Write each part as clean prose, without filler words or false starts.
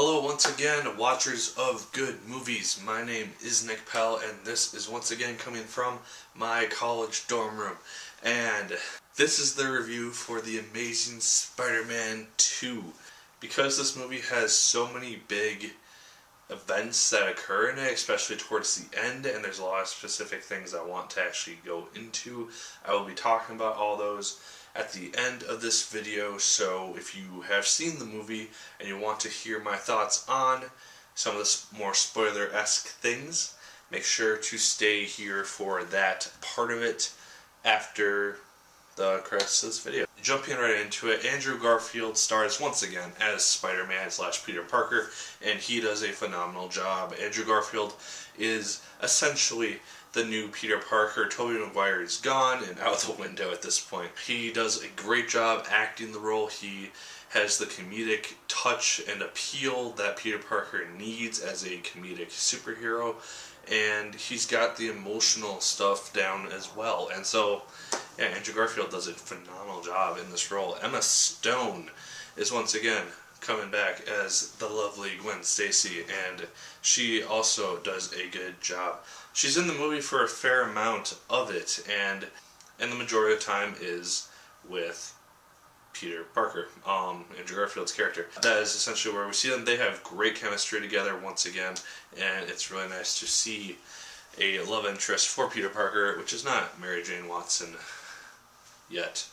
Hello once again, watchers of good movies. My name is Nick Pell, and this is once again coming from my college dorm room. And this is the review for The Amazing Spider-Man 2. Because this movie has so many big events that occur in it, especially towards the end, and there's a lot of specific things I want to actually go into. I will be talking about all those at the end of this video, so if you have seen the movie and you want to hear my thoughts on some of the more spoiler-esque things, make sure to stay here for that part of it after the credits of this video. Jumping right into it, Andrew Garfield stars once again as Spider-Man / Peter Parker, and he does a phenomenal job. Andrew Garfield is essentially the new Peter Parker. Tobey Maguire is gone and out the window at this point. He does a great job acting the role. He has the comedic touch and appeal that Peter Parker needs as a comedic superhero, and he's got the emotional stuff down as well. And so, yeah, Andrew Garfield does a phenomenal job in this role. Emma Stone is once again coming back as the lovely Gwen Stacy, and she also does a good job. She's in the movie for a fair amount of it, and the majority of the time is with Peter Parker, Andrew Garfield's character. That is essentially where we see them. They have great chemistry together once again, and it's really nice to see a love interest for Peter Parker, which is not Mary Jane Watson yet.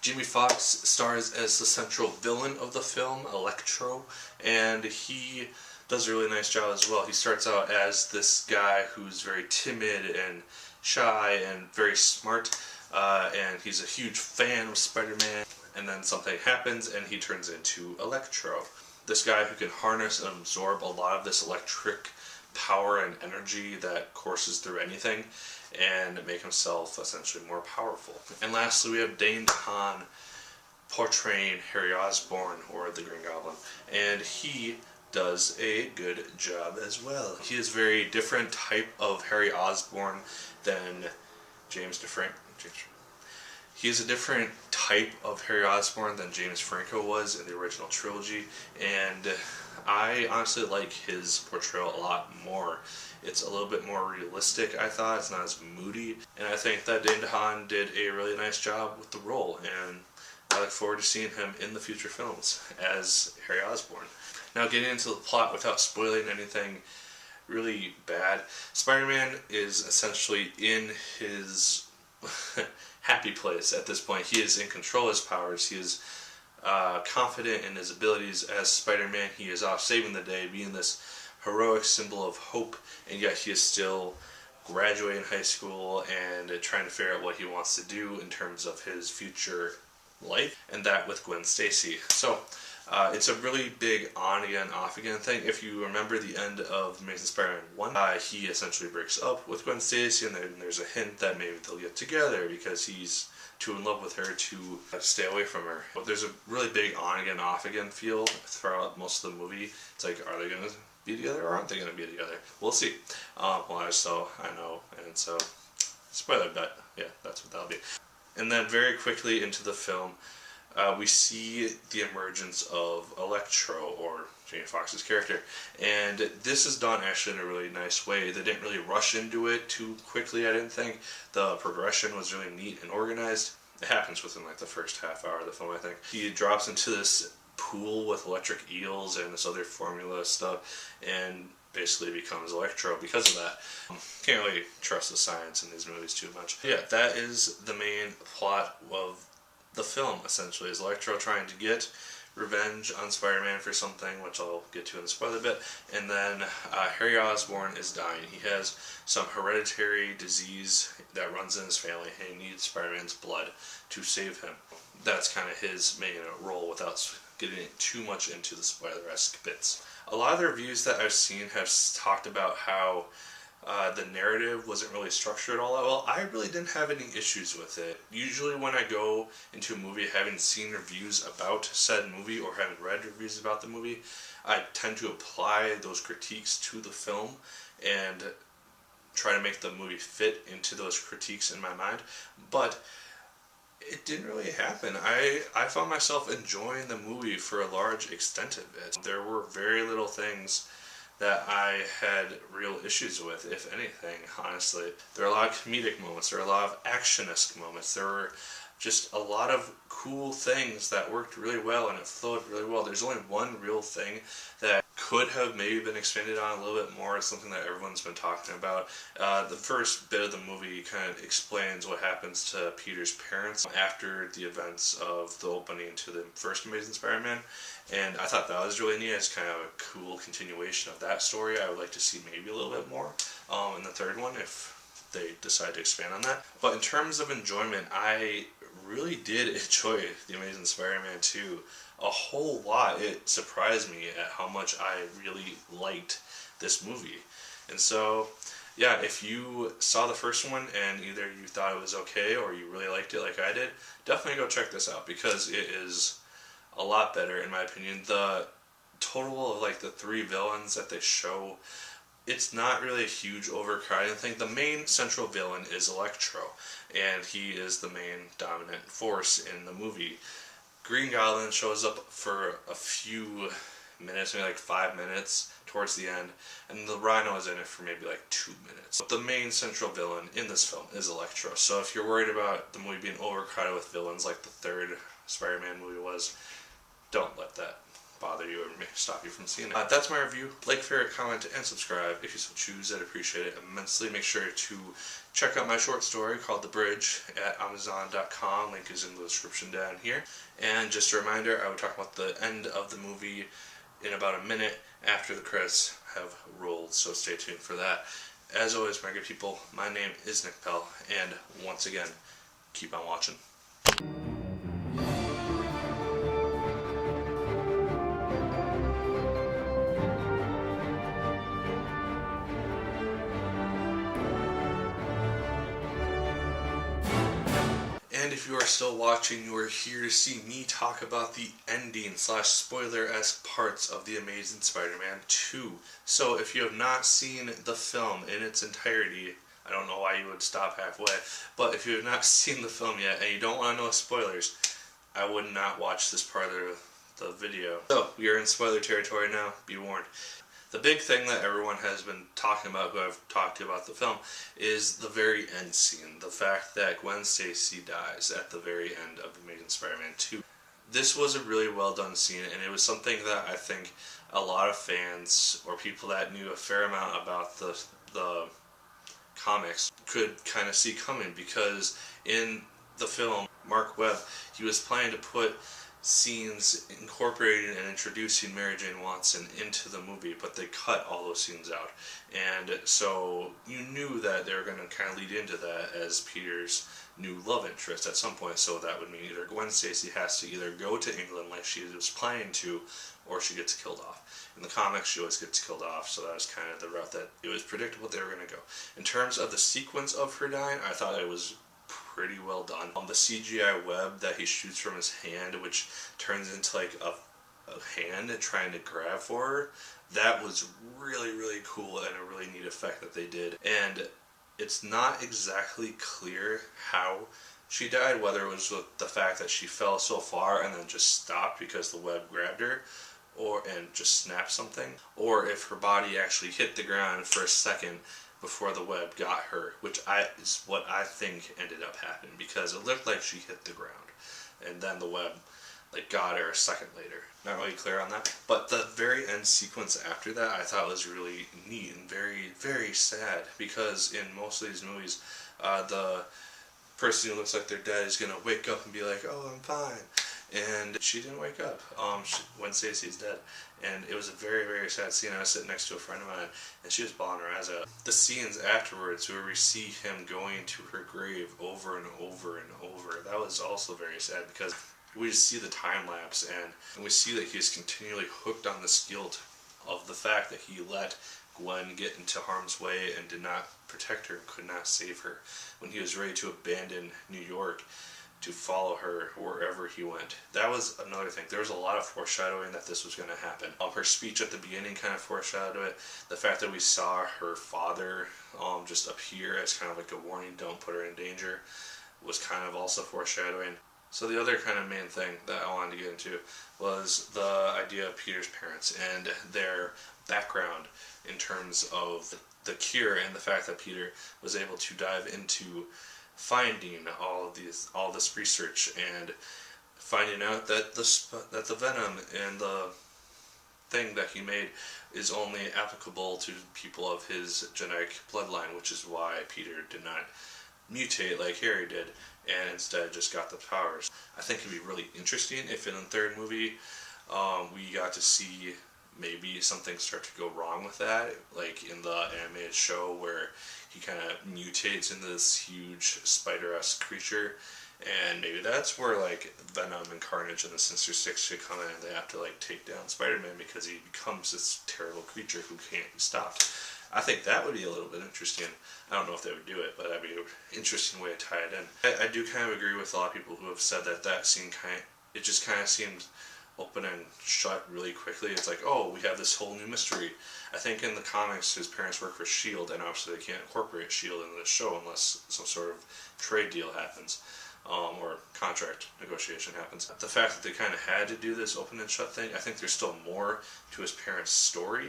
Jamie Foxx stars as the central villain of the film, Electro, and he does a really nice job as well. He starts out as this guy who's very timid and shy and very smart, and he's a huge fan of Spider-Man, and then something happens and he turns into Electro. This guy who can harness and absorb a lot of this electric power and energy that courses through anything and make himself essentially more powerful. And lastly, we have Dane DeHaan portraying Harry Osborn, or the Green Goblin, and he does a good job as well. He is a very different type of Harry Osborn than James DeFranco. He is a different type of Harry Osborn than James Franco was in the original trilogy, and I honestly like his portrayal a lot more. It's a little bit more realistic, I thought. It's not as moody, and I think that Dane DeHaan did a really nice job with the role, and I look forward to seeing him in the future films as Harry Osborn. Now, getting into the plot without spoiling anything really bad, Spider-Man is essentially in his happy place at this point. He is in control of his powers. He is confident in his abilities as Spider-Man. He is off saving the day, being this heroic symbol of hope, and yet he is still graduating high school and trying to figure out what he wants to do in terms of his future life, and that with Gwen Stacy. So it's a really big on-again, off-again thing. If you remember the end of Amazing Spider-Man 1, he essentially breaks up with Gwen Stacy, and then there's a hint that maybe they'll get together because he's too in love with her to stay away from her. But there's a really big on-again, off-again feel throughout most of the movie. It's like, are they going to be together or aren't they going to be together? We'll see. So I know, and so, spoiler, but yeah, that's what that'll be. And then very quickly into the film, we see the emergence of Electro, or Jamie Foxx's character, and this is done actually in a really nice way. They didn't really rush into it too quickly, I didn't think. The progression was really neat and organized. It happens within like the first half hour of the film, I think. He drops into this pool with electric eels and this other formula stuff, and basically becomes Electro because of that. Can't really trust the science in these movies too much. Yeah, that is the main plot of the film, essentially, is Electro trying to get revenge on Spider-Man for something, which I'll get to in the spoiler bit, and then Harry Osborn is dying. He has some hereditary disease that runs in his family, and he needs Spider-Man's blood to save him. That's kind of his main role without getting too much into the spoiler-esque bits. A lot of the reviews that I've seen have talked about how the narrative wasn't really structured all that well. I really didn't have any issues with it. Usually when I go into a movie having seen reviews about said movie or having read reviews about the movie, I tend to apply those critiques to the film and try to make the movie fit into those critiques in my mind. But It didn't really happen. I found myself enjoying the movie for a large extent of it. There were very little things that I had real issues with, if anything, honestly. There were a lot of comedic moments, there were a lot of action-esque moments, there were just a lot of cool things that worked really well and it flowed really well. There's only one real thing that could have maybe been expanded on a little bit more. It's something that everyone's been talking about. The first bit of the movie kind of explains what happens to Peter's parents after the events of the opening to the first Amazing Spider-Man, and I thought that was really neat. It's kind of a cool continuation of that story. I would like to see maybe a little bit more in the third one if they decide to expand on that. But in terms of enjoyment, I really did enjoy The Amazing Spider-Man 2 a whole lot. It surprised me at how much I really liked this movie. And so, yeah, if you saw the first one and either you thought it was okay or you really liked it like I did, definitely go check this out because it is a lot better in my opinion. The total of like the three villains that they show, it's not really a huge overcrowding thing. The main central villain is Electro, and he is the main dominant force in the movie. Green Goblin shows up for a few minutes, maybe like 5 minutes towards the end, and the Rhino is in it for maybe like 2 minutes. But the main central villain in this film is Electro, so if you're worried about the movie being overcrowded with villains like the third Spider-Man movie was, don't let that bother you or stop you from seeing it. That's my review. Like, favorite, comment, and subscribe if you so choose. I'd appreciate it immensely. Make sure to check out my short story called The Bridge at Amazon.com. Link is in the description down here. And just a reminder, I will talk about the end of the movie in about a minute after the credits have rolled, so stay tuned for that. As always, my good people, my name is Nick Pell, and once again, keep on watching. And if you are still watching, you are here to see me talk about the ending / spoiler-esque parts of The Amazing Spider-Man 2. So if you have not seen the film in its entirety, I don't know why you would stop halfway, but if you have not seen the film yet and you don't want to know spoilers, I would not watch this part of the video. So, we are in spoiler territory now, be warned. The big thing that everyone has been talking about, who I've talked to about the film, is the very end scene. The fact that Gwen Stacy dies at the very end of Amazing Spider-Man 2. This was a really well done scene, and it was something that I think a lot of fans, or people that knew a fair amount about the comics, could kind of see coming, because in the film, Mark Webb, he was planning to put scenes incorporating and introducing Mary Jane Watson into the movie, but they cut all those scenes out. And so you knew that they were going to kind of lead into that as Peter's new love interest at some point, so that would mean either Gwen Stacy has to either go to England like she was planning to, or she gets killed off. In the comics, she always gets killed off, so that was kind of the route that it was predictable they were going to go. In terms of the sequence of her dying, I thought it was pretty well done. The CGI web that he shoots from his hand, which turns into like a hand trying to grab for her, that was really, really cool and a really neat effect that they did. And it's not exactly clear how she died, whether it was with the fact that she fell so far and then just stopped because the web grabbed her, and just snapped something, or if her body actually hit the ground for a second before the web got her, which is what I think ended up happening, because it looked like she hit the ground and then the web got her a second later. Not really clear on that, but the very end sequence after that I thought was really neat and very, very sad, because in most of these movies the person who looks like they're dead is gonna wake up and be like, oh, I'm fine, and she didn't wake up. Gwen Stacy's dead, and it was a very, very sad scene. I was sitting next to a friend of mine, and she was bawling her eyes out. The scenes afterwards, where we see him going to her grave over and over and over, that was also very sad, because we just see the time lapse, and we see that he is continually hooked on this guilt of the fact that he let Gwen get into harm's way and did not protect her and could not save her when he was ready to abandon New York to follow her wherever he went. That was another thing. There was a lot of foreshadowing that this was going to happen. Her speech at the beginning kind of foreshadowed it. The fact that we saw her father just appear as kind of like a warning, don't put her in danger. was kind of also foreshadowing. So the other kind of main thing that I wanted to get into was the idea of Peter's parents and their background in terms of the cure, and the fact that Peter was able to dive into finding all this research and finding out that the venom and the thing that he made is only applicable to people of his genetic bloodline, which is why Peter did not mutate like Harry did, and instead just got the powers. I think it'd be really interesting if in the third movie we got to see maybe something start to go wrong with that, like in the animated show where he kind of mutates into this huge spider-esque creature, and maybe that's where like Venom and Carnage and the Sinister Six should come in, and they have to like take down Spider-Man because he becomes this terrible creature who can't be stopped. I think that would be a little bit interesting. I don't know if they would do it, but that'd be an interesting way to tie it in. I do kind of agree with a lot of people who have said that scene it just kind of seemed open and shut really quickly. It's like, oh, we have this whole new mystery. I think in the comics his parents work for S.H.I.E.L.D. and obviously they can't incorporate S.H.I.E.L.D. into the show unless some sort of trade deal happens. Or contract negotiation happens. The fact that they kind of had to do this open and shut thing, I think there's still more to his parents' story,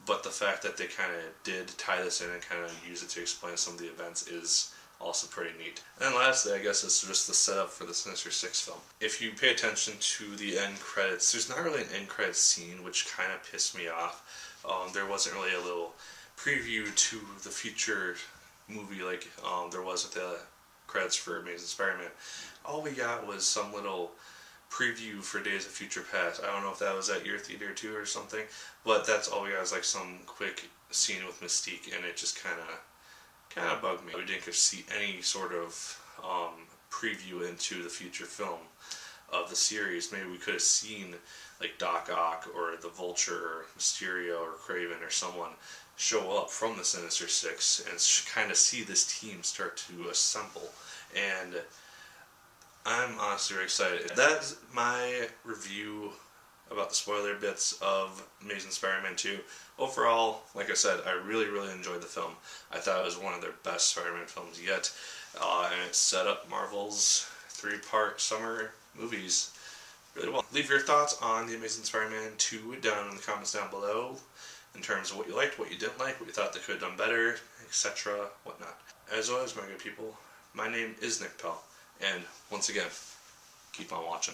but the fact that they kind of did tie this in and kind of use it to explain some of the events is also pretty neat. And then lastly, I guess, it's just the setup for the Sinister Six film. If you pay attention to the end credits, there's not really an end credits scene, which kind of pissed me off. There wasn't really a little preview to the future movie like there was with the credits for Amazing Spider-Man. All we got was some little preview for Days of Future Past. I don't know if that was at your theater too or something, but that's all we got, is like some quick scene with Mystique, and it just kind of bugged me. We didn't get to see any sort of preview into the future film of the series. Maybe we could have seen like Doc Ock or the Vulture or Mysterio or Kraven or someone show up from the Sinister Six and kind of see this team start to assemble. And I'm honestly very excited. That's my review about the spoiler bits of Amazing Spider-Man 2. Overall, like I said, I really, really enjoyed the film. I thought it was one of their best Spider-Man films yet, and it set up Marvel's 3-part summer movies really well. Leave your thoughts on the Amazing Spider-Man 2 down in the comments down below, in terms of what you liked, what you didn't like, what you thought they could have done better, etc., whatnot. As always, my good people, my name is Nick Pell, and once again, keep on watching.